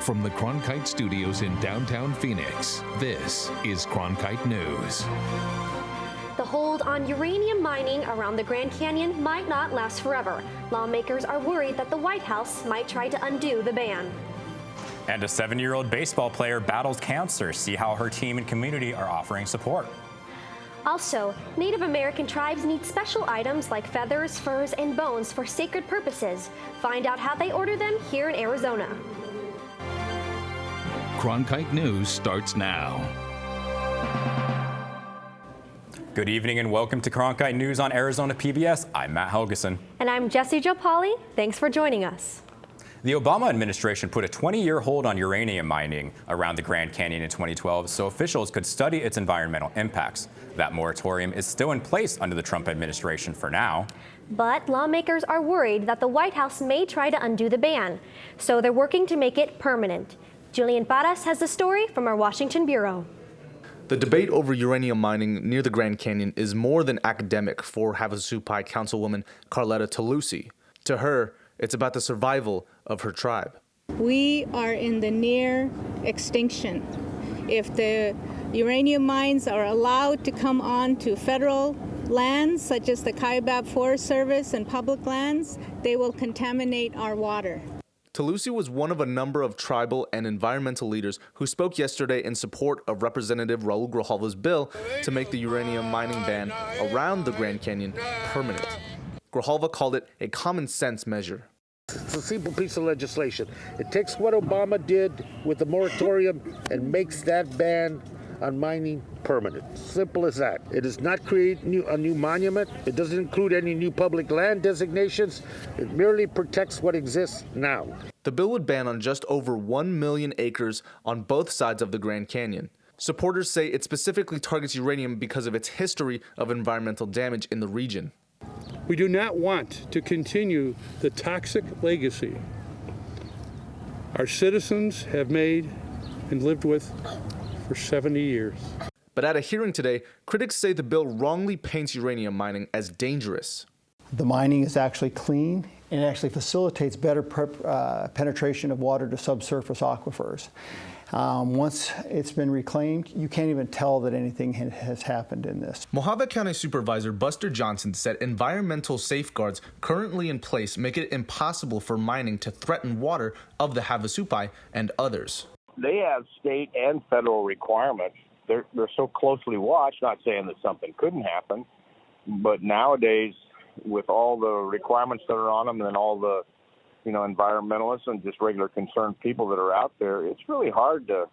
From the Cronkite studios in downtown Phoenix, this is Cronkite News. The hold on uranium mining around the Grand Canyon might not last forever. Lawmakers are worried that the White House might try to undo the ban. And a 7-year-old baseball player battles cancer. See how her team and community are offering support. Also, Native American tribes need special items like feathers, furs, and bones for sacred purposes. Find out how they order them here in Arizona. Cronkite News starts now. Good evening and welcome to Cronkite News on Arizona PBS. I'm Matt Helgeson. And I'm Jessie Jopali. Thanks for joining us. The Obama administration put a 20-year hold on uranium mining around the Grand Canyon in 2012 so officials could study its environmental impacts. That moratorium is still in place under the Trump administration for now. But lawmakers are worried that the White House may try to undo the ban, so they're working to make it permanent. Julian Paras has the story from our Washington bureau. The debate over uranium mining near the Grand Canyon is more than academic for Havasupai Councilwoman Carletta Talusi. To her, it's about the survival of her tribe. We are in the near extinction. If the uranium mines are allowed to come on to federal lands, such as the Kaibab Forest Service and public lands, they will contaminate our water. Talusi was one of a number of tribal and environmental leaders who spoke yesterday in support of Representative Raul Grijalva's bill to make the uranium mining ban around the Grand Canyon permanent. Grijalva called it a common sense measure. It's a simple piece of legislation. It takes what Obama did with the moratorium and makes that ban on mining permanent. Simple as that. It does not create a new monument. It doesn't include any new public land designations. It merely protects what exists now. The bill would ban on just over 1 million acres on both sides of the Grand Canyon. Supporters say it specifically targets uranium because of its history of environmental damage in the region. We do not want to continue the toxic legacy our citizens have made and lived with for 70 years. But at a hearing today, critics say the bill wrongly paints uranium mining as dangerous. The mining is actually clean and it actually facilitates better penetration of water to subsurface aquifers. Once it's been reclaimed, you can't even tell that anything has happened in this. Mojave County Supervisor Buster Johnson said environmental safeguards currently in place make it impossible for mining to threaten water of the Havasupai and others. They have state and federal requirements. They're so closely watched, not saying that something couldn't happen, but nowadays with all the requirements that are on them and all the environmentalists and just regular concerned people that are out there, it's really hard to,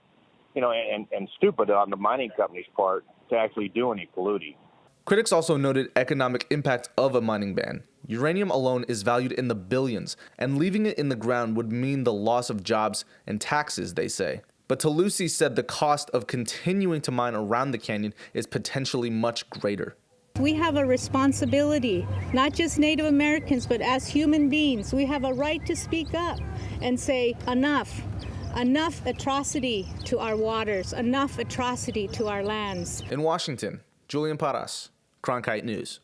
and stupid on the mining company's part to actually do any polluting. Critics also noted economic impact of a mining ban. Uranium alone is valued in the billions, and leaving it in the ground would mean the loss of jobs and taxes, they say. But Talusi said the cost of continuing to mine around the canyon is potentially much greater. We have a responsibility, not just Native Americans, but as human beings. We have a right to speak up and say enough. Enough atrocity to our waters, enough atrocity to our lands. In Washington, Julian Paras, Cronkite News.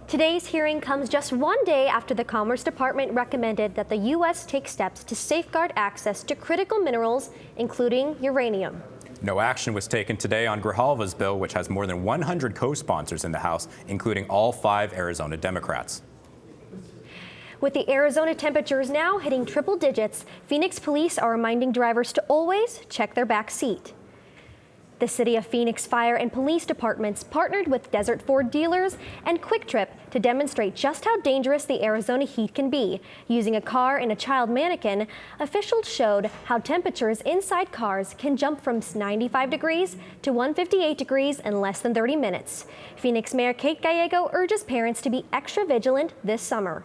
Today's hearing comes just one day after the Commerce Department recommended that the U.S. take steps to safeguard access to critical minerals, including uranium. No action was taken today on Grijalva's bill, which has more than 100 co-sponsors in the House, including all 5 Arizona Democrats. With the Arizona temperatures now hitting triple digits, Phoenix police are reminding drivers to always check their back seat. The City of Phoenix Fire and Police Departments partnered with Desert Ford dealers and Quick Trip to demonstrate just how dangerous the Arizona heat can be. Using a car and a child mannequin, officials showed how temperatures inside cars can jump from 95 degrees to 158 degrees in less than 30 minutes. Phoenix Mayor Kate Gallego urges parents to be extra vigilant this summer.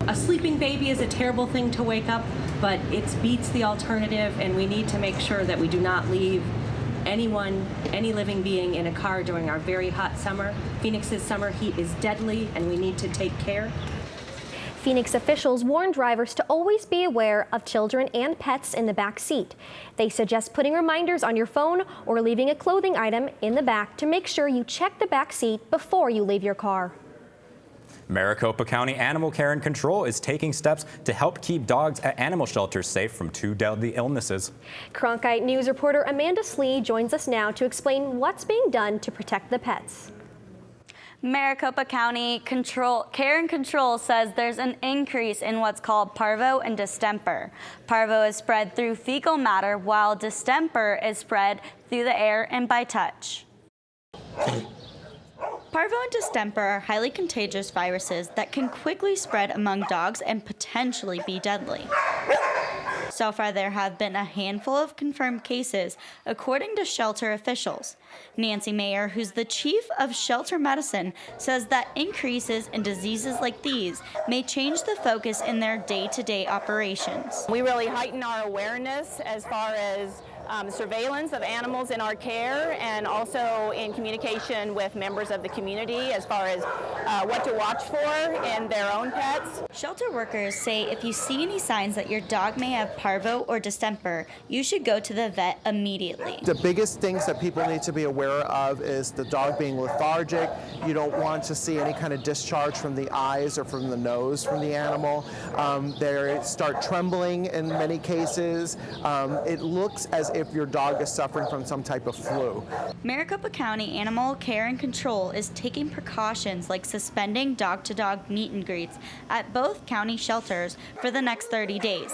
A sleeping baby is a terrible thing to wake up, but it beats the alternative, and we need to make sure that we do not leave anyone, any living being in a car during our very hot summer. Phoenix's summer heat is deadly, and we need to take care. Phoenix officials warn drivers to always be aware of children and pets in the back seat. They suggest putting reminders on your phone or leaving a clothing item in the back to make sure you check the back seat before you leave your car. Maricopa County Animal Care and Control is taking steps to help keep dogs at animal shelters safe from 2 deadly illnesses. Cronkite News reporter Amanda Slee joins us now to explain what's being done to protect the pets. Maricopa County Care and Control says there's an increase in what's called parvo and distemper. Parvo is spread through fecal matter, while distemper is spread through the air and by touch. Parvo and distemper are highly contagious viruses that can quickly spread among dogs and potentially be deadly. So far, there have been a handful of confirmed cases, according to shelter officials. Nancy Mayer, who's the chief of shelter medicine, says that increases in diseases like these may change the focus in their day-to-day operations. We really heighten our awareness as far as surveillance of animals in our care, and also in communication with members of the community as far as what to watch for in their own pets. Shelter workers say if you see any signs that your dog may have parvo or distemper, you should go to the vet immediately. The biggest things that people need to be aware of is the dog being lethargic. You don't want to see any kind of discharge from the eyes or from the nose from the animal. They start trembling in many cases. It looks as if your dog is suffering from some type of flu. Maricopa County Animal Care and Control is taking precautions like suspending dog-to-dog meet and greets at both county shelters for the next 30 days.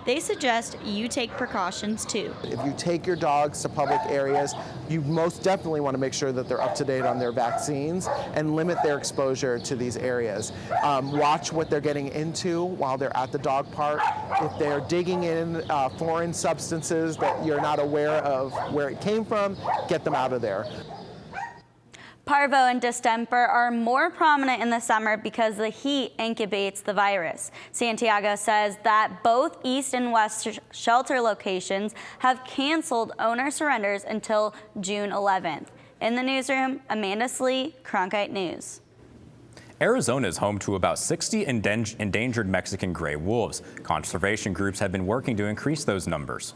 They suggest you take precautions too. If you take your dogs to public areas, you most definitely want to make sure that they're up to date on their vaccines and limit their exposure to these areas. Watch what they're getting into while they're at the dog park. If they're digging in foreign substances that you're not aware of where it came from, get them out of there. Parvo and distemper are more prominent in the summer because the heat incubates the virus. Santiago says that both east and west shelter locations have canceled owner surrenders until June 11th. In the newsroom, Amanda Slee, Cronkite News. Arizona is home to about 60 endangered Mexican gray wolves. Conservation groups have been working to increase those numbers.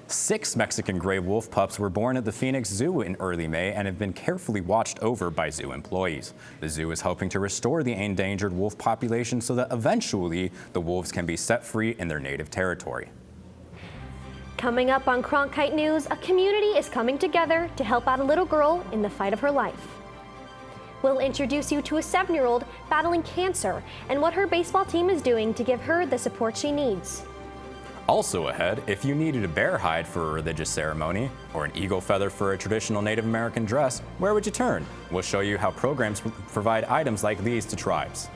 6 Mexican gray wolf pups were born at the Phoenix Zoo in early May and have been carefully watched over by zoo employees. The zoo is hoping to restore the endangered wolf population so that eventually the wolves can be set free in their native territory. Coming up on Cronkite News, a community is coming together to help out a little girl in the fight of her life. We'll introduce you to a 7-year-old battling cancer and what her baseball team is doing to give her the support she needs. Also ahead, if you needed a bear hide for a religious ceremony or an eagle feather for a traditional Native American dress, where would you turn? We'll show you how programs provide items like these to tribes.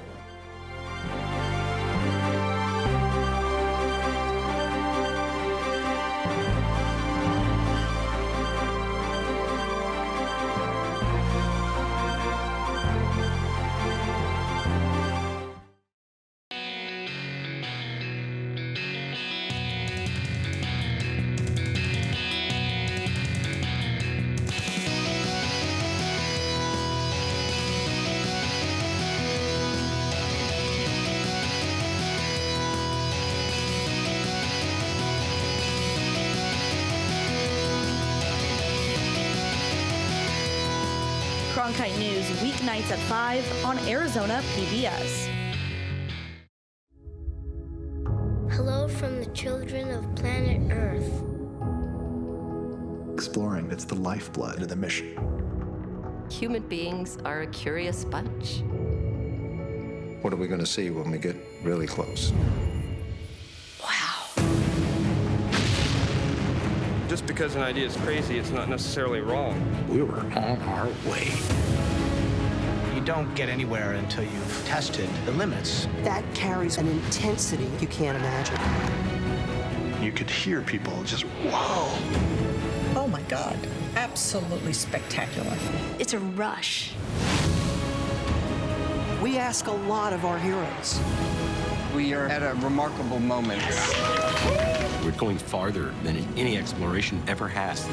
Cronkite News, weeknights at 5 on Arizona PBS. Hello from the children of planet Earth. Exploring, it's the lifeblood of the mission. Human beings are a curious bunch. What are we going to see when we get really close? Just because an idea is crazy, it's not necessarily wrong. We were on our way. You don't get anywhere until you've tested the limits. That carries an intensity you can't imagine. You could hear people just, whoa. Oh my God, absolutely spectacular. It's a rush. We ask a lot of our heroes. We are at a remarkable moment. We're going farther than any exploration ever has.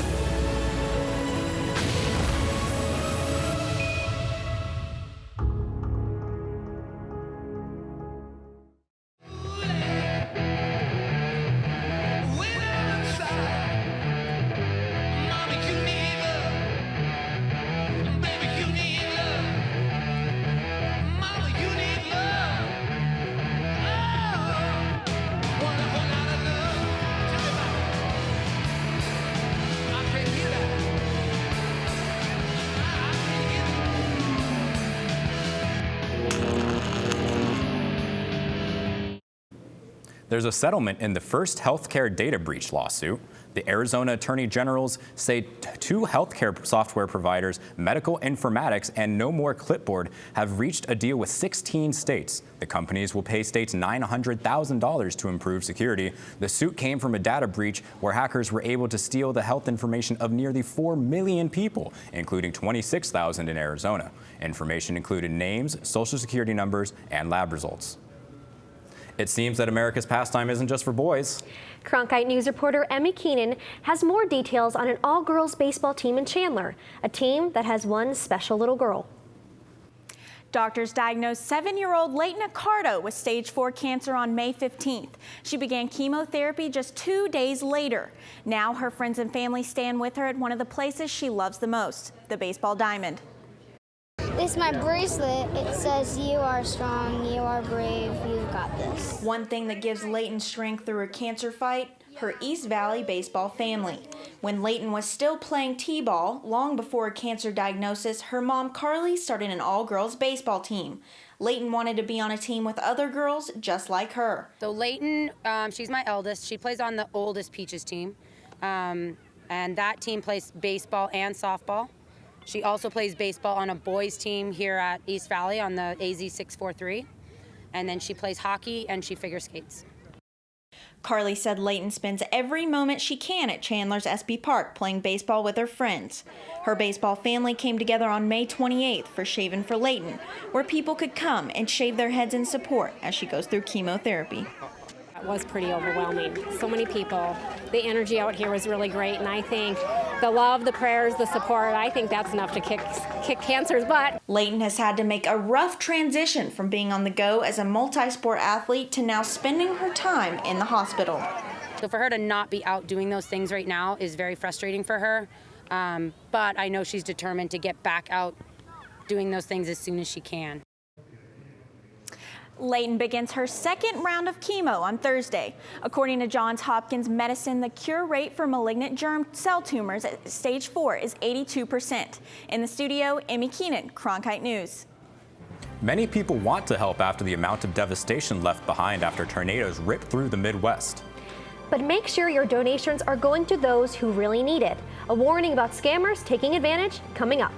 There's a settlement in the first healthcare data breach lawsuit. The Arizona Attorney Generals say 2 healthcare software providers, Medical Informatics and No More Clipboard, have reached a deal with 16 states. The companies will pay states $900,000 to improve security. The suit came from a data breach where hackers were able to steal the health information of nearly 4 million people, including 26,000 in Arizona. Information included names, social security numbers, and lab results. It seems that America's pastime isn't just for boys. Cronkite News reporter Emmy Keenan has more details on an all-girls baseball team in Chandler, a team that has one special little girl. Doctors diagnosed 7-year-old Leighton Accardo with stage 4 cancer on May 15th. She began chemotherapy just 2 days later. Now her friends and family stand with her at one of the places she loves the most, the baseball diamond. This is my bracelet. It says, "You are strong, you are brave, you've got this." One thing that gives Leighton strength through her cancer fight, her East Valley baseball family. When Leighton was still playing t-ball, long before a cancer diagnosis, her mom Carly started an all-girls baseball team. Leighton wanted to be on a team with other girls just like her. So Leighton, she's my eldest. She plays on the oldest Peaches team, and that team plays baseball and softball. She also plays baseball on a boys team here at East Valley on the AZ 643. And then she plays hockey and she figure skates. Carly said Leighton spends every moment she can at Chandler's SB Park playing baseball with her friends. Her baseball family came together on May 28th for Shavin' for Leighton, where people could come and shave their heads in support as she goes through chemotherapy. It was pretty overwhelming. So many people. The energy out here was really great, and I think the love, the prayers, the support, I think that's enough to kick cancer's butt. Leighton has had to make a rough transition from being on the go as a multi-sport athlete to now spending her time in the hospital. So for her to not be out doing those things right now is very frustrating for her, but I know she's determined to get back out doing those things as soon as she can. Leighton begins her second round of chemo on Thursday. According to Johns Hopkins Medicine, the cure rate for malignant germ cell tumors at stage 4 is 82%. In the studio, Emmy Keenan, Cronkite News. Many people want to help after the amount of devastation left behind after tornadoes ripped through the Midwest. But make sure your donations are going to those who really need it. A warning about scammers taking advantage coming up.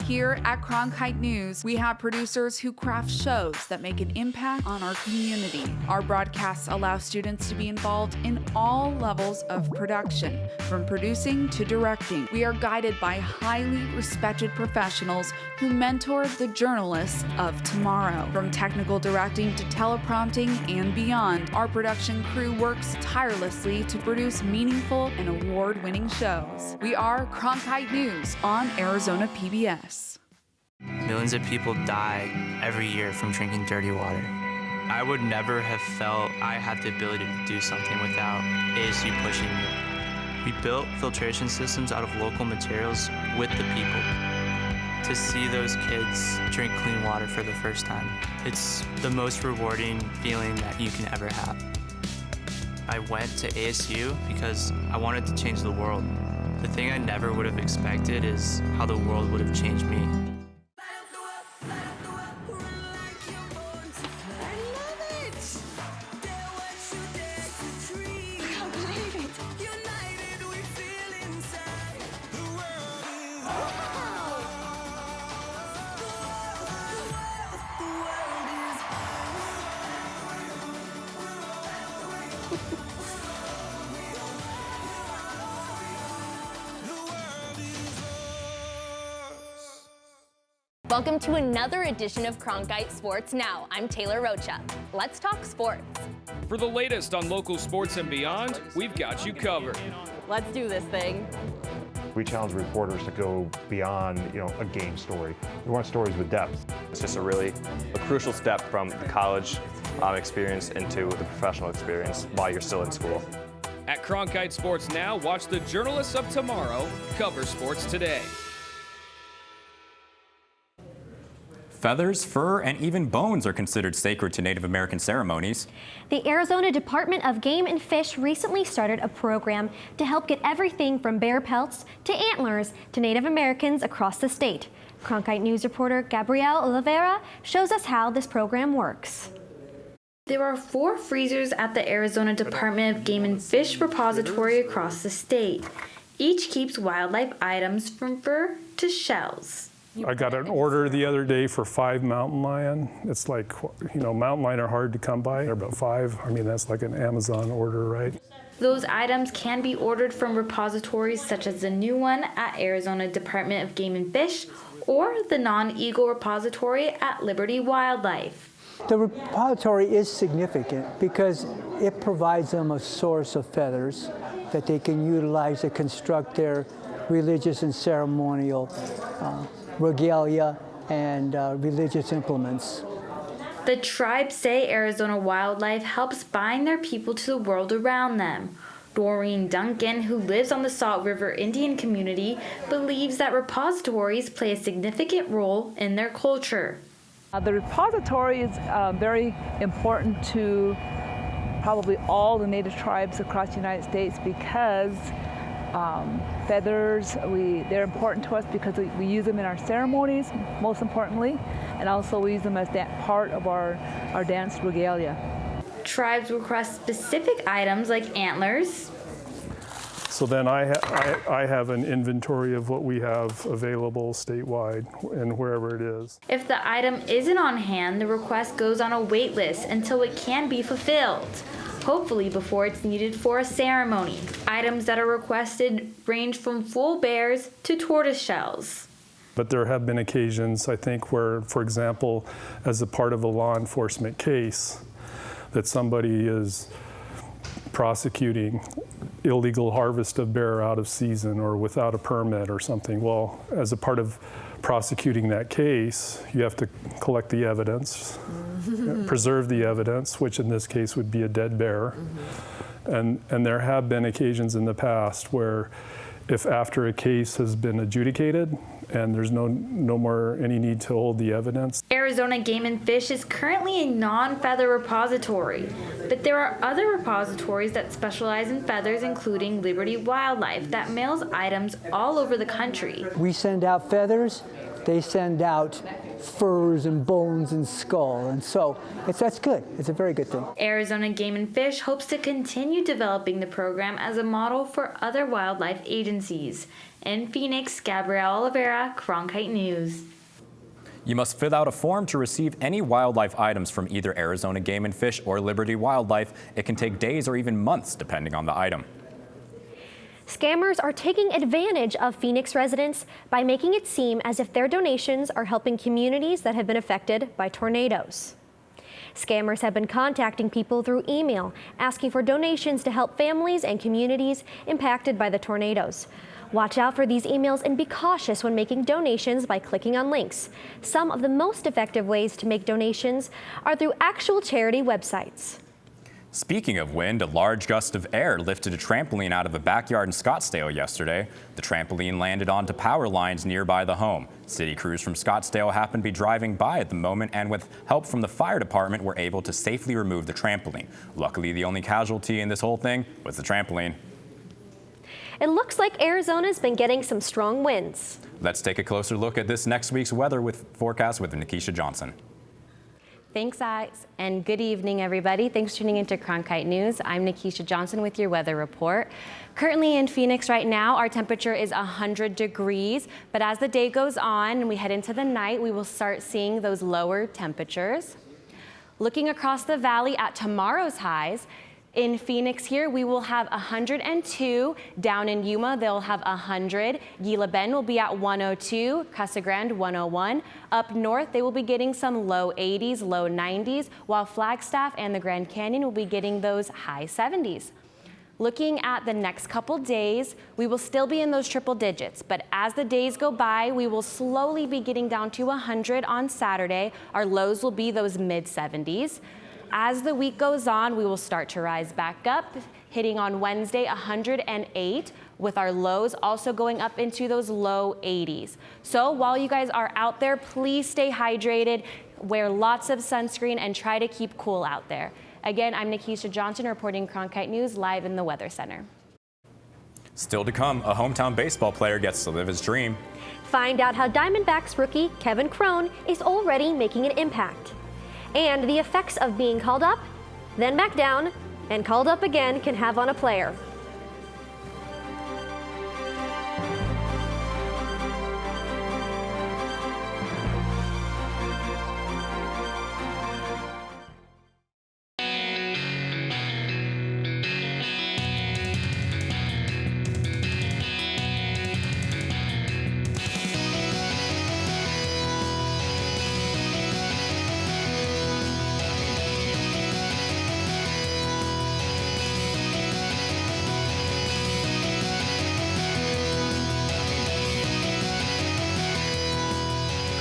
Here at Cronkite News, we have producers who craft shows that make an impact on our community. Our broadcasts allow students to be involved in all levels of production, from producing to directing. We are guided by highly respected professionals who mentor the journalists of tomorrow. From technical directing to teleprompting and beyond, our production crew works tirelessly to produce meaningful and award-winning shows. We are Cronkite News on Arizona PBS. Millions of people die every year from drinking dirty water. I would never have felt I had the ability to do something without ASU pushing me. We built filtration systems out of local materials with the people. To see those kids drink clean water for the first time, it's the most rewarding feeling that you can ever have. I went to ASU because I wanted to change the world. The thing I never would have expected is how the world would have changed me. Welcome to another edition of Cronkite Sports Now. I'm Taylor Rocha. Let's talk sports. For the latest on local sports and beyond, we've got you covered. Let's do this thing. We challenge reporters to go beyond, a game story. We want stories with depth. It's just a crucial step from the college experience into the professional experience while you're still in school. At Cronkite Sports Now, watch the journalists of tomorrow cover sports today. Feathers, fur, and even bones are considered sacred to Native American ceremonies. The Arizona Department of Game and Fish recently started a program to help get everything from bear pelts to antlers to Native Americans across the state. Cronkite News reporter Gabrielle Oliveira shows us how this program works. There are 4 freezers at the Arizona Department of Game and Fish repository across the state. Each keeps wildlife items from fur to shells. I got an order the other day for 5 mountain lion. It's like, mountain lion are hard to come by. They're about 5. I mean, that's like an Amazon order, right? Those items can be ordered from repositories such as the new one at Arizona Department of Game and Fish or the non-eagle repository at Liberty Wildlife. The repository is significant because it provides them a source of feathers that they can utilize to construct their religious and ceremonial regalia and religious implements. The tribes say Arizona Wildlife helps bind their people to the world around them. Doreen Duncan, who lives on the Salt River Indian community, believes that repositories play a significant role in their culture. The repository is very important to probably all the Native tribes across the United States because feathers, they're important to us because we use them in our ceremonies, most importantly, and also we use them as part of our dance regalia. Tribes request specific items like antlers. So then I have an inventory of what we have available statewide and wherever it is. If the item isn't on hand, the request goes on a wait list until it can be fulfilled, hopefully before it's needed for a ceremony. Items that are requested range from full bears to tortoise shells. But there have been occasions, I think, where, for example, as a part of a law enforcement case, that somebody is prosecuting illegal harvest of bear out of season or without a permit or something. Well, as a part of prosecuting that case, you have to collect the evidence, preserve the evidence, which in this case would be a dead bear. And there have been occasions in the past where if after a case has been adjudicated and there's no more any need to hold the evidence. Arizona Game and Fish is currently a non-feather repository, but there are other repositories that specialize in feathers, including Liberty Wildlife, that mails items all over the country. We send out feathers, they send out furs and bones and skull, and so that's good. It's a very good thing. Arizona Game and Fish hopes to continue developing the program as a model for other wildlife agencies. In Phoenix, Gabrielle Oliveira, Cronkite News. You must fill out a form to receive any wildlife items from either Arizona Game and Fish or Liberty Wildlife. It can take days or even months depending on the item. Scammers are taking advantage of Phoenix residents by making it seem as if their donations are helping communities that have been affected by tornadoes. Scammers have been contacting people through email, asking for donations to help families and communities impacted by the tornadoes. Watch out for these emails and be cautious when making donations by clicking on links. Some of the most effective ways to make donations are through actual charity websites. Speaking of wind, a large gust of air lifted a trampoline out of a backyard in Scottsdale yesterday. The trampoline landed onto power lines nearby the home. City crews from Scottsdale happened to be driving by at the moment and with help from the fire department were able to safely remove the trampoline. Luckily, the only casualty in this whole thing was the trampoline. It looks like Arizona's been getting some strong winds. Let's take a closer look at this next week's weather forecast with Nikisha Johnson. Thanks, Alex, and good evening, everybody. Thanks for tuning into Cronkite News. I'm Nikisha Johnson with your weather report. Currently in Phoenix right now, our temperature is 100 degrees, but as the day goes on and we head into the night, we will start seeing those lower temperatures. Looking across the valley at tomorrow's highs, in Phoenix here, we will have 102. Down in Yuma, they'll have 100. Gila Bend will be at 102. Casa Grande, 101. Up north, they will be getting some low 80s, low 90s, while Flagstaff and the Grand Canyon will be getting those high 70s. Looking at the next couple days, we will still be in those triple digits, but as the days go by, we will slowly be getting down to 100 on Saturday. Our lows will be those mid 70s. As the week goes on, we will start to rise back up hitting on Wednesday 108, with our lows also going up into those low 80s. So while you guys are out there, please stay hydrated, wear lots of sunscreen, and try to keep cool out there. Again, I'm Nikisha Johnson reporting Cronkite News live in the Weather Center. Still to come, a hometown baseball player gets to live his dream. Find out how Diamondbacks rookie Kevin Crone is already making an impact. And the effects of being called up, then back down, and called up again can have on a player.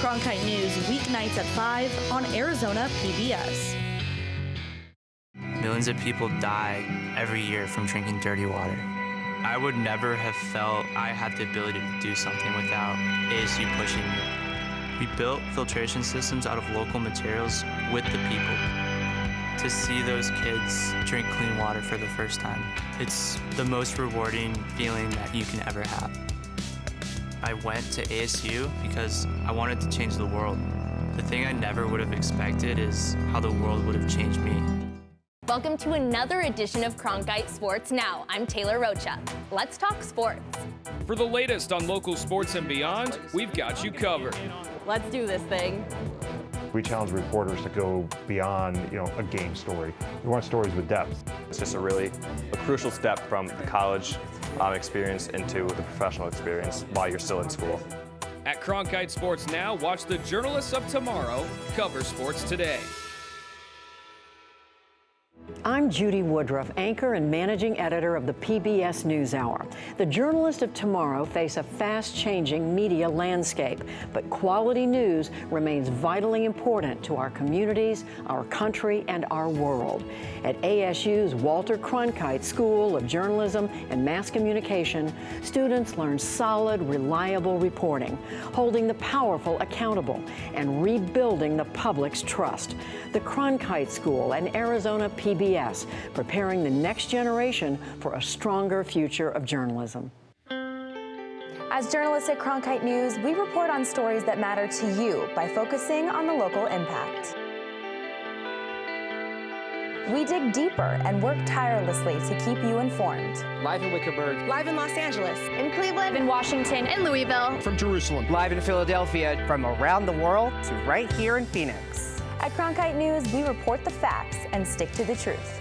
Cronkite News weeknights at 5 on Arizona PBS. Millions of people die every year from drinking dirty water. I would never have felt I had the ability to do something without ASU pushing me. We built filtration systems out of local materials with the people. To see those kids drink clean water for the first time, it's the most rewarding feeling that you can ever have. I went to ASU because I wanted to change the world. The thing I never would have expected is how the world would have changed me. Welcome to another edition of Cronkite Sports Now. I'm Taylor Rocha. Let's talk sports. For the latest on local sports and beyond, we've got you covered. Let's do this thing. We challenge reporters to go beyond, a game story. We want stories with depth. It's just a crucial step from the college experience into the professional experience while you're still in school. At Cronkite Sports Now, watch the journalists of tomorrow cover sports today. I'm Judy Woodruff, anchor and managing editor of the PBS NewsHour. The journalists of tomorrow face a fast-changing media landscape, but quality news remains vitally important to our communities, our country, and our world. At ASU's Walter Cronkite School of Journalism and Mass Communication, students learn solid, reliable reporting, holding the powerful accountable, and rebuilding the public's trust. The Cronkite School and Arizona PBS, preparing the next generation for a stronger future of journalism. As journalists at Cronkite News, we report on stories that matter to you by focusing on the local impact. We dig deeper and work tirelessly to keep you informed. Live in Wickerburg. Live in Los Angeles. In Cleveland, in Washington, in Louisville. From Jerusalem. Live in Philadelphia. From around the world to right here in Phoenix. At Cronkite News, we report the facts and stick to the truth.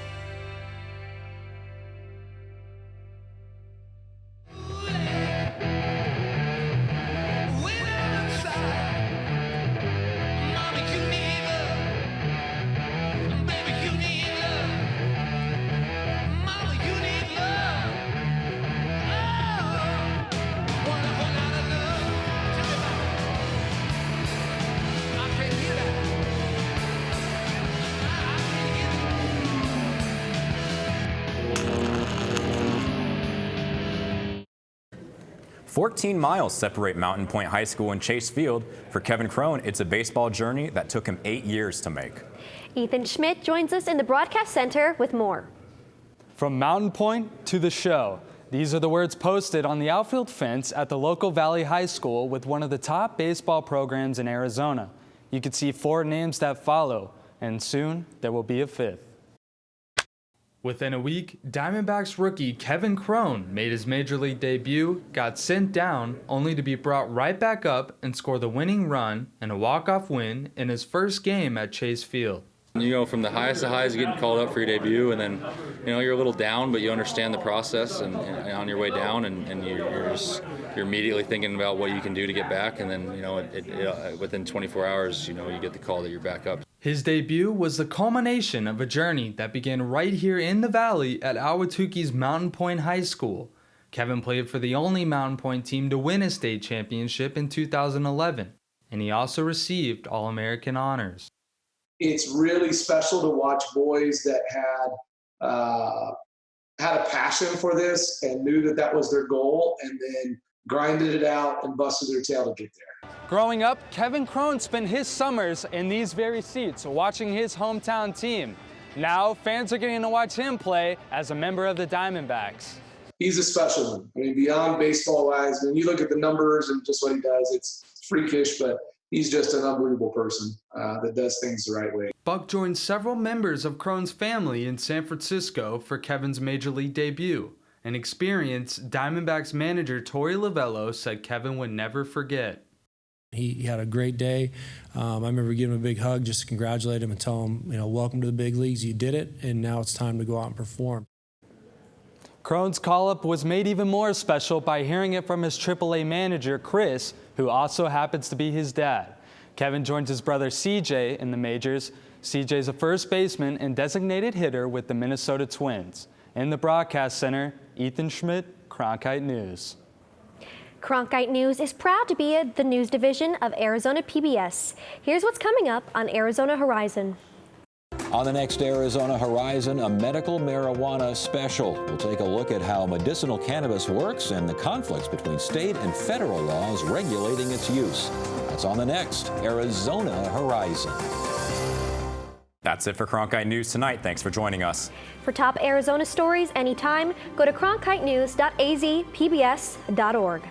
"14 miles separate Mountain Point High School and Chase Field. For Kevin Crone, it's a baseball journey that took him 8 years to make." Ethan Schmidt joins us in the broadcast center with more. From Mountain Point to the show. These are the words posted on the outfield fence at the local Valley High School with one of the top baseball programs in Arizona. You can see 4 names that follow, and soon there will be a 5th. Within a week, Diamondbacks rookie Kevin Crone made his major league debut, got sent down, only to be brought right back up and score the winning run and a walk-off win in his first game at Chase Field. You go from the highest of highs, getting called up for your debut, and then you're a little down, but you understand the process and on your way down, and you're immediately thinking about what you can do to get back, and then within 24 hours, you get the call that you're back up. His debut was the culmination of a journey that began right here in the Valley at Ahwatukee's Mountain Point High School. Kevin played for the only Mountain Point team to win a state championship in 2011, and he also received All-American honors. It's really special to watch boys that had had a passion for this and knew that that was their goal, and then grinded it out and busted their tail to get there. Growing up, Kevin Crone spent his summers in these very seats watching his hometown team. Now, fans are getting to watch him play as a member of the Diamondbacks. He's a special one. I mean, beyond baseball-wise, when you look at the numbers and just what he does, it's freakish, but he's just an unbelievable person that does things the right way. Buck joined several members of Crone's family in San Francisco for Kevin's Major League debut, an experience Diamondbacks manager Torey Lovello said Kevin would never forget. He had a great day. I remember giving him a big hug just to congratulate him and tell him, welcome to the big leagues. You did it, and now it's time to go out and perform. Crone's call-up was made even more special by hearing it from his AAA manager, Chris, who also happens to be his dad. Kevin joins his brother CJ in the majors. CJ's a first baseman and designated hitter with the Minnesota Twins. In the broadcast center, Ethan Schmidt, Cronkite News. Cronkite News is proud to be the news division of Arizona PBS. Here's what's coming up on Arizona Horizon. On the next Arizona Horizon, a medical marijuana special. We'll take a look at how medicinal cannabis works and the conflicts between state and federal laws regulating its use. That's on the next Arizona Horizon. That's it for Cronkite News tonight. Thanks for joining us. For top Arizona stories anytime, go to cronkitenews.azpbs.org.